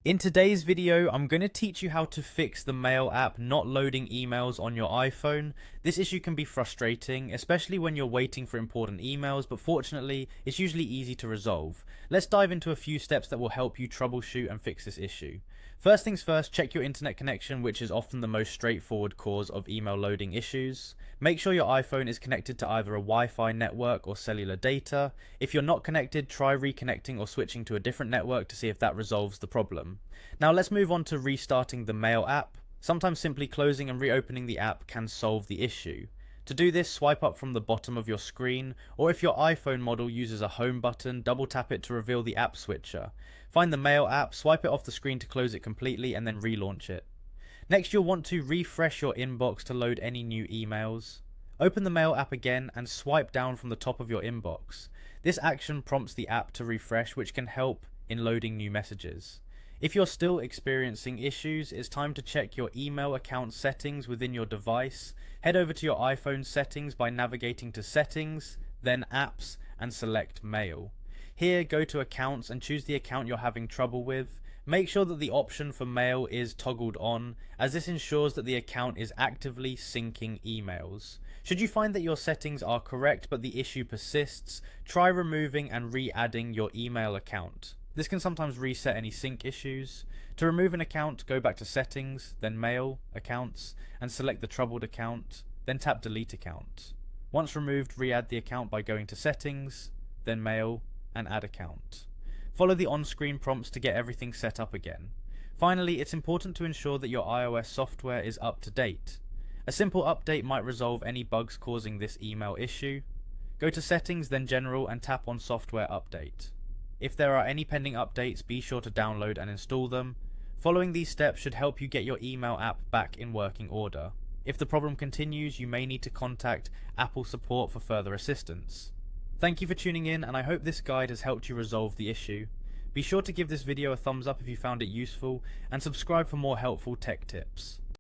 In today's video, I'm going to teach you how to fix the Mail app not loading emails on your iPhone. This issue can be frustrating, especially when you're waiting for important emails, but fortunately, it's usually easy to resolve. Let's dive into a few steps that will help you troubleshoot and fix this issue. First things first, check your internet connection, which is often the most straightforward cause of email loading issues. Make sure your iPhone is connected to either a Wi-Fi network or cellular data. If you're not connected, try reconnecting or switching to a different network to see if that resolves the problem. Now let's move on to restarting the Mail app. Sometimes simply closing and reopening the app can solve the issue. To do this, swipe up from the bottom of your screen, or if your iPhone model uses a home button, double tap it to reveal the app switcher. Find the Mail app, swipe it off the screen to close it completely, and then relaunch it. Next, you'll want to refresh your inbox to load any new emails. Open the Mail app again and swipe down from the top of your inbox. This action prompts the app to refresh, which can help in loading new messages. If you're still experiencing issues, it's time to check your email account settings within your device. Head over to your iPhone settings by navigating to Settings, then Apps, and select Mail. Here, go to Accounts and choose the account you're having trouble with. Make sure that the option for Mail is toggled on, as this ensures that the account is actively syncing emails. Should you find that your settings are correct but the issue persists, try removing and re-adding your email account. This can sometimes reset any sync issues. To remove an account, go back to Settings, then Mail, Accounts, and select the troubled account, then tap Delete Account. Once removed, re-add the account by going to Settings, then Mail, and Add Account. Follow the on-screen prompts to get everything set up again. Finally, it's important to ensure that your iOS software is up to date. A simple update might resolve any bugs causing this email issue. Go to Settings, then General, and tap on Software Update. If there are any pending updates, be sure to download and install them. Following these steps should help you get your email app back in working order. If the problem continues, you may need to contact Apple support for further assistance. Thank you for tuning in, and I hope this guide has helped you resolve the issue. Be sure to give this video a thumbs up if you found it useful, and subscribe for more helpful tech tips.